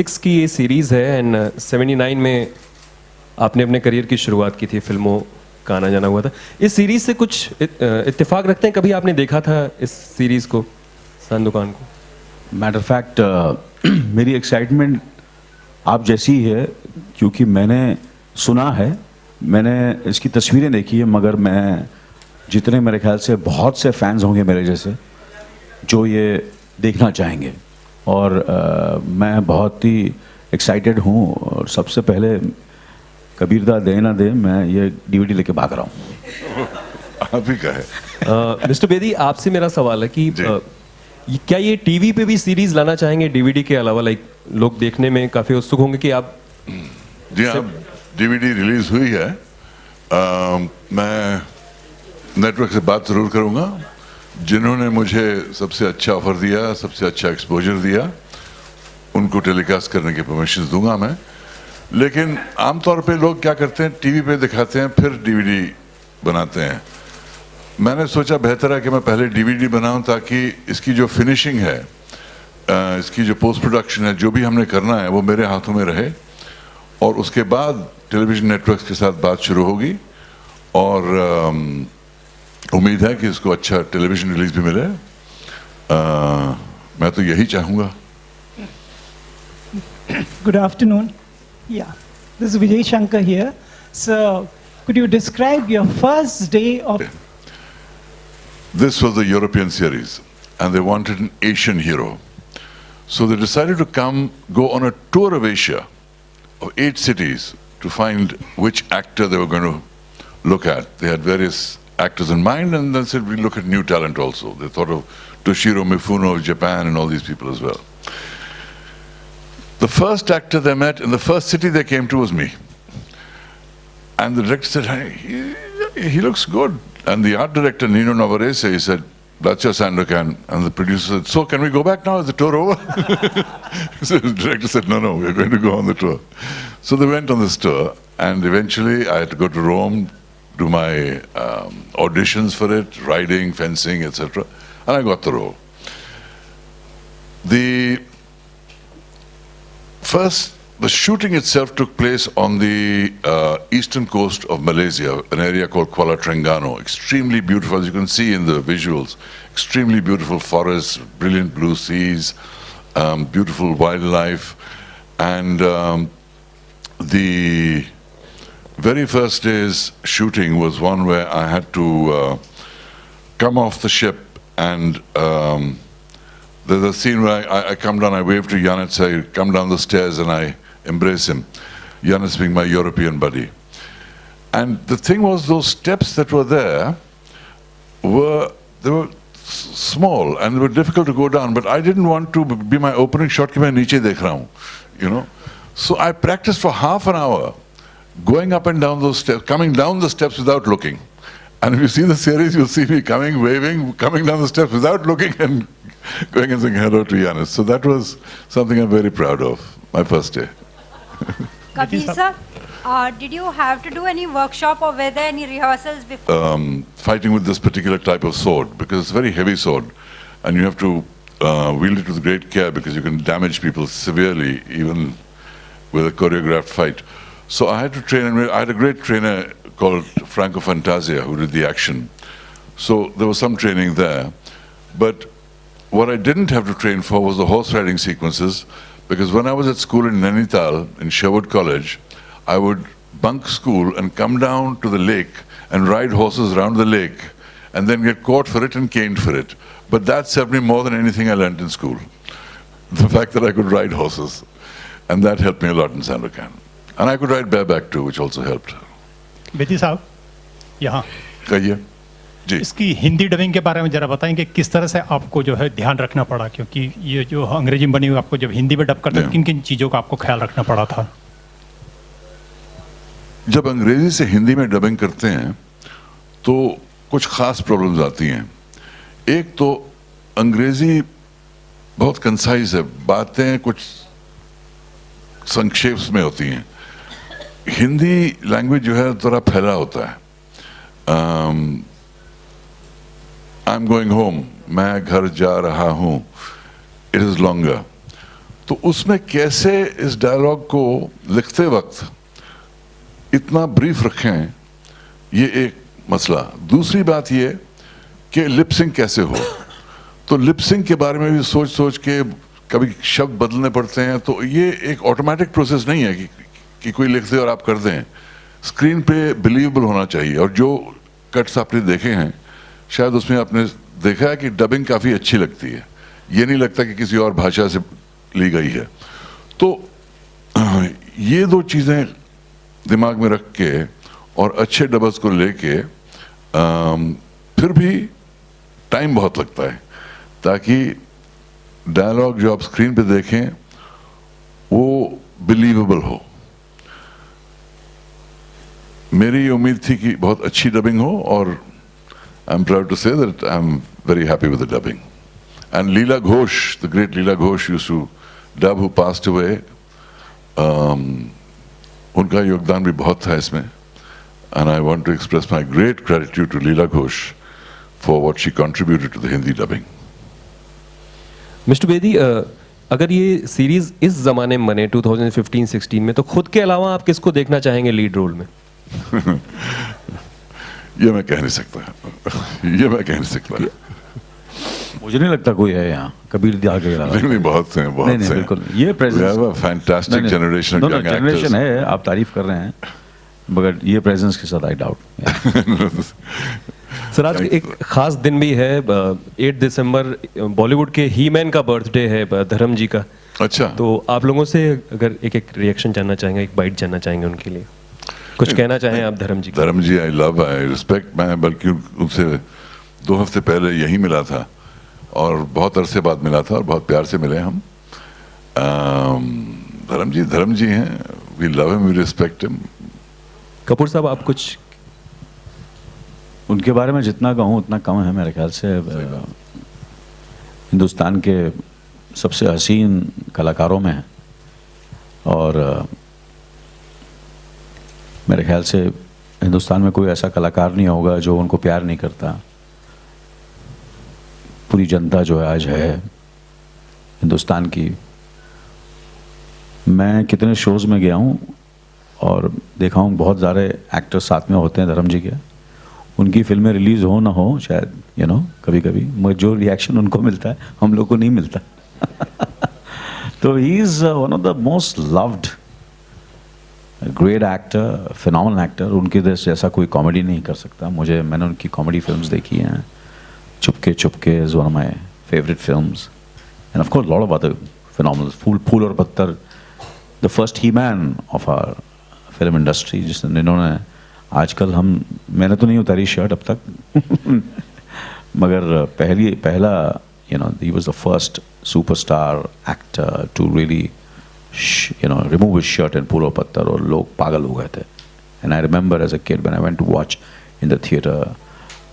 Netflix की ये series है एंड 79 में आपने अपने करियर की शुरुआत की थी, फिल्मों का आना जाना हुआ था। इस सीरीज़ से कुछ इत्तेफाक रखते हैं? कभी आपने देखा था इस सीरीज़ को, संदोकान को? मैटर फैक्ट मेरी एक्साइटमेंट आप जैसी ही है, क्योंकि मैंने सुना है, मैंने इसकी तस्वीरें देखी है, मगर मैं जितने मेरे ख्याल से बहुत से फैंस होंगे मेरे जैसे जो ये देखना चाहेंगे, और मैं बहुत ही एक्साइटेड हूँ। और सबसे पहले कबीर दा दे ना दे, मैं ये डीवीडी लेके भाग रहा हूँ। आप ही का है। मिस्टर बेदी, आपसे मेरा सवाल है कि क्या ये टीवी पे भी सीरीज लाना चाहेंगे डीवीडी के अलावा? लाइक लोग देखने में काफी उत्सुक होंगे कि आप। जी हाँ, डीवीडी रिलीज हुई है। मैं नेटवर्क से बात जरूर करूँगा। जिन्होंने मुझे सबसे अच्छा ऑफर दिया, सबसे अच्छा एक्सपोजर दिया, उनको टेलीकास्ट करने के परमिशन दूंगा मैं। लेकिन आमतौर पे लोग क्या करते हैं, टीवी पे दिखाते हैं फिर डीवीडी बनाते हैं। मैंने सोचा बेहतर है कि मैं पहले डीवीडी बनाऊं, ताकि इसकी जो फिनिशिंग है, इसकी जो पोस्ट प्रोडक्शन है, जो भी हमने करना है वो मेरे हाथों में रहे, और उसके बाद टेलीविजन नेटवर्क्स के साथ बात शुरू होगी। और उम्मीद है कि इसको अच्छा टेलीविजन रिलीज भी मिले। मैं तो यही चाहूँगा। Good afternoon. Yeah, this is Vijay Shankar here. So, could you describe your first day of... This was the European series, and they wanted an Asian hero. So they decided to go on a tour of Asia, of 8 cities, to find which actor they were going to look at. They had various actors in mind, and then said, we'll look at new talent also. They thought of Toshiro Mifuno of Japan and all these people as well. The first actor they met in the first city they came to was me. And the director said, hey, he looks good. And the art director, Nino Navarrese, he said, that's your Sandokan. And the producer said, so can we go back now? Is the tour over? So the director said, no, we're going to go on the tour. So they went on this tour, and eventually I had to go to Rome, do my auditions for it, riding, fencing, etc. And I got the role. The shooting itself took place on the eastern coast of Malaysia, an area called Kuala Terengganu. Extremely beautiful, as you can see in the visuals. Extremely beautiful forests, brilliant blue seas, beautiful wildlife. And the very first day's shooting was one where I had to come off the ship, and there's a scene where I come down, I wave to Yannis, I come down the stairs and I embrace him. Yannis being my European buddy. And the thing was, those steps that were there were small and they were difficult to go down, but I didn't want to be my opening shot कि मैं नीचे देख रहा हूँ, you know. So I practiced for half an hour, going up and down those steps, coming down the steps without looking. And if you see the series, you'll see me coming, waving, coming down the steps without looking and going and saying hello to Yannis. So that was something I'm very proud of, my first day. Kabir sir, did you have to do any workshop or were there any rehearsals before? Fighting with this particular type of sword, because it's a very heavy sword, and you have to wield it with great care because you can damage people severely, even with a choreographed fight. So I had to train, and I had a great trainer called Franco Fantasia who did the action. So there was some training there. But what I didn't have to train for was the horse riding sequences, because when I was at school in Nainital, in Sherwood College, I would bunk school and come down to the lake and ride horses around the lake and then get caught for it and caned for it. But that served me more than anything I learned in school. The fact that I could ride horses. And that helped me a lot in Sandokan. And I could ride bareback too, which also helped. Bedi साहब, यहाँ कहिए जी। इसकी Hindi dubbing के बारे में जरा बताएं कि किस तरह से आपको जो है ध्यान रखना पड़ा, क्योंकि ये जो अंग्रेजी में बनी हुई आपको जब हिंदी में डब करते हैं किन किन चीज़ों का आपको ख्याल रखना पड़ा था? जब अंग्रेजी से हिंदी में डबिंग करते हैं तो कुछ खास प्रॉब्लम्स आती हैं। एक तो अंग्रेजी बहुत कंसाइज है, बातें कुछ संक्षेप में होती हैं। हिंदी लैंग्वेज जो है थोड़ा फैला होता है। आई एम गोइंग होम, मैं घर जा रहा हूँ, इट इज़ लॉन्गर। तो उसमें कैसे इस डायलॉग को लिखते वक्त इतना ब्रीफ रखें, ये एक मसला। दूसरी बात ये कि लिपसिंग कैसे हो, तो लिपसिंग के बारे में भी सोच सोच के कभी शब्द बदलने पड़ते हैं। तो ये एक ऑटोमेटिक प्रोसेस नहीं है कि कोई लिख दे और आप कर दें। स्क्रीन पे बिलीवेबल होना चाहिए। और जो कट्स आपने देखे हैं, शायद उसमें आपने देखा है कि डबिंग काफ़ी अच्छी लगती है, ये नहीं लगता कि किसी और भाषा से ली गई है। तो ये दो चीज़ें दिमाग में रख के और अच्छे डबल्स को लेके फिर भी टाइम बहुत लगता है ताकि डायलॉग जो आप स्क्रीन पे देखें वो बिलीवेबल हो। मेरी ये उम्मीद थी कि बहुत अच्छी डबिंग हो और I am proud to say that I am very happy with the dubbing. And Leela Ghosh, the great Leela Ghosh used to dub, who passed away, उनका योगदान भी बहुत था इसमें। And I want to express my great gratitude to Leela Ghosh for what she contributed to the Hindi dubbing. Mister Bedi, अगर ये series इस जमाने में बने 2015-16 में, तो खुद के अलावा आप किसको देखना चाहेंगे लीड रोल में? ये मैं कह नहीं सकता, ये मैं कह नहीं सकता। मुझे नहीं लगता कोई है यहाँ कबीर दिया के अलावा। नहीं, बहुत से हैं, बहुत नहीं, से हैं। बिल्कुल ये presence fantastic generation of young generation actors. है, आप तारीफ कर रहे हैं, मगर ये प्रेजेंस के साथ आई डाउट। सर, आज एक खास दिन भी है, 8 दिसंबर बॉलीवुड के ही मैन का बर्थडे है, धर्म जी का। अच्छा, तो आप लोगों से अगर एक रिएक्शन जानना चाहेंगे, एक बाइट जानना चाहेंगे उनके लिए, कुछ कहना चाहें आप धर्म जी? धर्म जी आई लव, आई रिस्पेक्ट। मैं बल्कि उनसे 2 हफ्ते पहले यही मिला था और बहुत अरसे बाद मिला था और बहुत प्यार से मिले हम। धर्म जी हैं, we love him, we respect him. Kapoor साहब, आप कुछ? उनके बारे में जितना कहूँ उतना कम है मेरे ख्याल से। हिंदुस्तान के सबसे हसीन कलाकारों में है और मेरे ख्याल से हिंदुस्तान में कोई ऐसा कलाकार नहीं होगा जो उनको प्यार नहीं करता। पूरी जनता जो आज है हिंदुस्तान की, मैं कितने शोज़ में गया हूँ और देखा हूँ बहुत सारे एक्टर्स साथ में होते हैं धर्म जी के। उनकी फिल्में रिलीज़ हो ना हो शायद कभी कभी, मगर जो रिएक्शन उनको मिलता है हम लोग को नहीं मिलता। तो he is one of the most loved great actor, phenomenal actor. उनके जैसा कोई कॉमेडी नहीं कर सकता। मैंने उनकी कॉमेडी फिल्म्स देखी हैं। Chupke Chupke is one of my favourite films and of course lot of other phenomenal. Phool aur Patthar, the first he man of our film industry, जिन्होंने आजकल मैंने तो नहीं उतारी शर्ट अब तक मगर पहला he was the first superstar actor to really remove his shirt and pull up pattar, और लोग पागल हो गए थे। And I remember as a kid when I went to watch in the theater,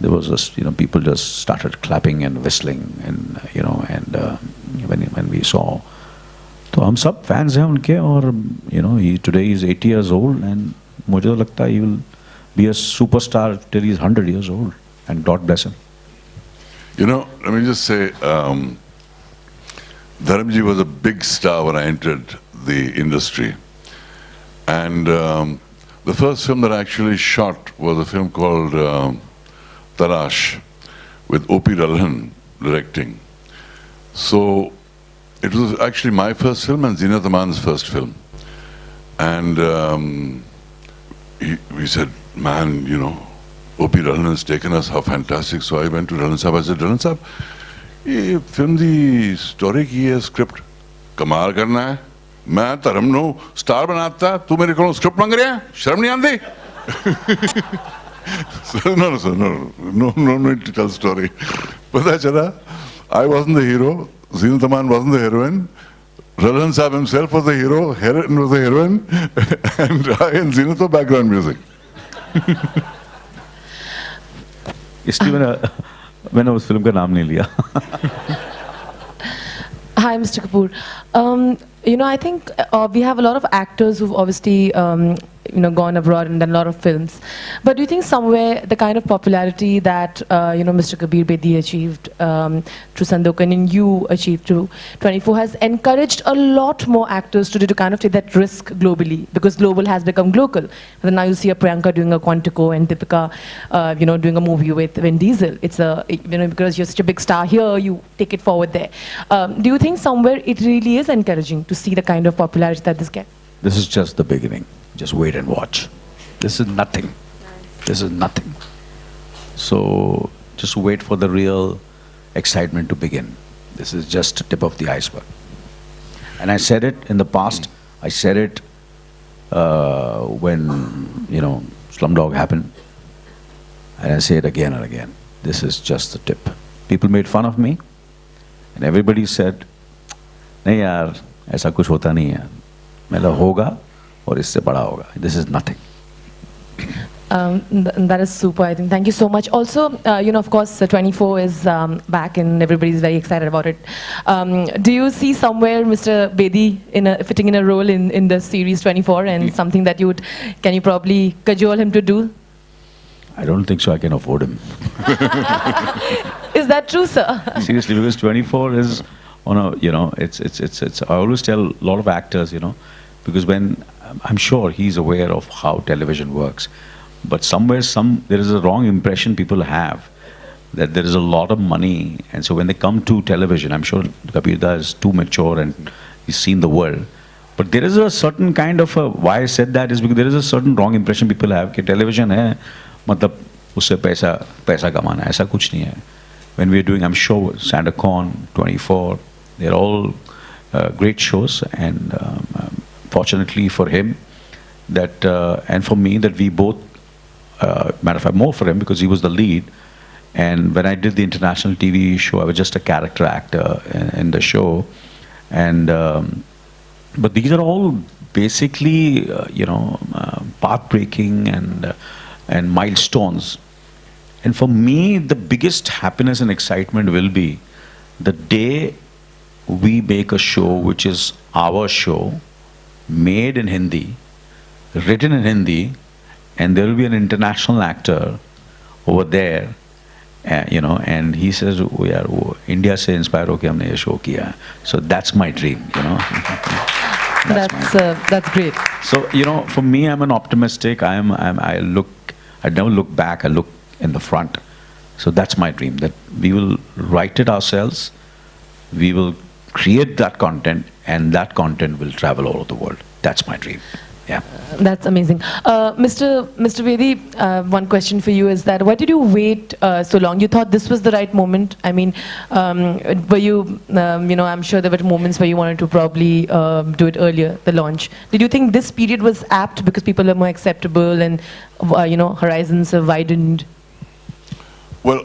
there was just people just started clapping and whistling and when we saw, तो हम सब fans हैं उनके और today is 80 years old and मुझे तो लगता है he will be a superstar till he's 100 years old and God bless him. Let me just say, Dharamji was a big star when I entered the industry. And the first film that I actually shot was a film called Tarash, with O.P. Ralhan directing. So it was actually my first film and Zinat Aman's first film. And we said, man, O.P. Ralhan has taken us, how fantastic. So I went to Ralhan Sahab, I said, Ralhan Sahab, ये film दी story की है, script कमाल करना है, मैं धर्म no star बनाता, तू मेरे को स्क्रिप्ट मांग रहा है, शर्म नहीं आती? No need to tell story. पता चला, I wasn't the hero, Zinat Aman wasn't the heroine, Ralhan Sahab himself was the hero, Heroine was the heroine, and I and Zinat were background music. इसलिए मैंने उस film का नाम नहीं लिया। Hi, Mr. Kapoor. I think we have a lot of actors who've obviously, gone abroad and done a lot of films. But do you think somewhere the kind of popularity that Mr. Kabir Bedi achieved through Sandokan and you achieved through 24 has encouraged a lot more actors to kind of take that risk globally, because global has become local. And now you see a Priyanka doing a Quantico and Deepika, doing a movie with Vin Diesel. It's because you're such a big star here, you take it forward there. Do you think somewhere it really is encouraging to see the kind of popularity that this gets? This is just the beginning. Just wait and watch. This is nothing. This is nothing. So just wait for the real excitement to begin. This is just the tip of the iceberg. And I said it in the past. I said it when, Slumdog happened. And I say it again and again. This is just the tip. People made fun of me. And everybody said, नहीं यार, ऐसा कुछ होता नहीं है. मतलब होगा और इससे बड़ा होगा. This is nothing. That is super, I think. Thank you so much. Also, of course, 24 is back and everybody's very excited about it. Do you see somewhere Mr. Bedi fitting in a role in the series 24 and something that can you probably cajole him to do? I don't think so. I can afford him. Is that true, sir? Seriously, because 24 is on a, it's. I always tell a lot of actors, because when I'm sure he's aware of how television works, but somewhere there is a wrong impression people have that there is a lot of money, and so when they come to television, I'm sure Kabir is too mature and he's seen the world. But there is a certain kind of why I said that is because there is a certain wrong impression people have that television है मतलब उससे पैसा कमाना है, ऐसा कुछ नहीं है. When we are doing, I'm sure, Sandokan, 24, they're all great shows, and fortunately for him, and for me, that we both, matter of fact, more for him because he was the lead. And when I did the international TV show, I was just a character actor in the show. And but these are all basically, path-breaking and milestones. And for me, the biggest happiness and excitement will be the day we make a show which is our show, made in Hindi, written in Hindi, and there will be an international actor over there, and he says, "Oh, yaar, India se inspire hoke humne ye show kiya." So that's my dream, That's great. So for me, I'm an optimistic. I never look back. I look in the front. So that's my dream, that we will write it ourselves. We will create that content, and that content will travel all over the world. That's my dream. Yeah. That's amazing. Mr. Bedi, one question for you is that why did you wait so long? You thought this was the right moment? I mean, were you, I'm sure there were moments where you wanted to probably do it earlier, the launch. Did you think this period was apt because people are more acceptable and, horizons have widened? Well,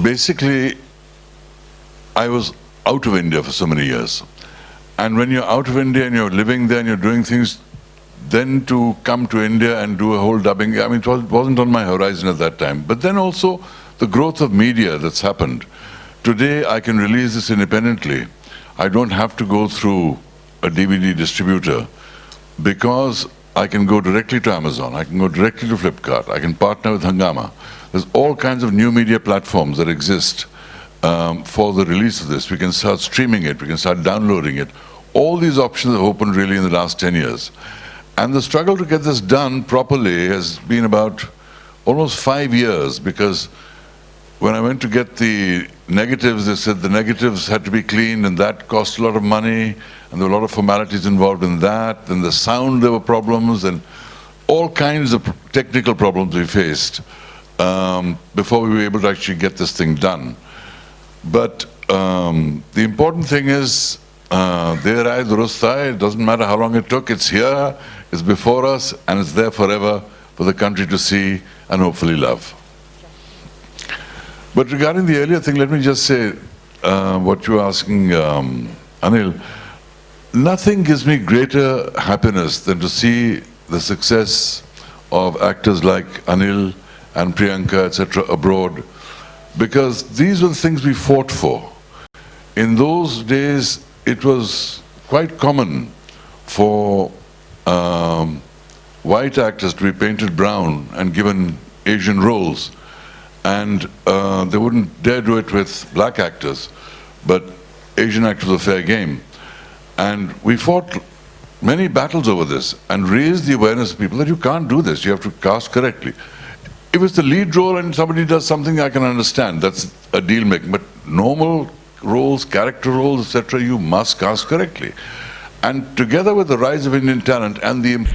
basically, I was out of India for so many years. And when you're out of India and you're living there and you're doing things, then to come to India and do a whole dubbing, I mean, it wasn't on my horizon at that time. But then also the growth of media that's happened. Today, I can release this independently. I don't have to go through a DVD distributor because I can go directly to Amazon. I can go directly to Flipkart. I can partner with Hungama. There's all kinds of new media platforms that exist for the release of this. We can start streaming it. We can start downloading it. All these options have opened really in the last 10 years. And the struggle to get this done properly has been about almost 5 years, because when I went to get the negatives, they said the negatives had to be cleaned, and that cost a lot of money, and there were a lot of formalities involved in that. And the sound, there were problems, and all kinds of technical problems we faced before we were able to actually get this thing done. But the important thing is, there I durust hai. It doesn't matter how long it took, it's here, it's before us, and it's there forever for the country to see and hopefully love. But regarding the earlier thing, let me just say what you were asking, Anil. Nothing gives me greater happiness than to see the success of actors like Anil and Priyanka, etc., abroad, because these were the things we fought for. In those days, it was quite common for white actors to be painted brown and given Asian roles, and they wouldn't dare do it with black actors, but Asian actors were fair game. And we fought many battles over this and raised the awareness of people that you can't do this, you have to cast correctly. If it's the lead role and somebody does something, I can understand, that's a deal making, but normal roles, character roles, etc., you must cast correctly. And together with the rise of Indian talent and the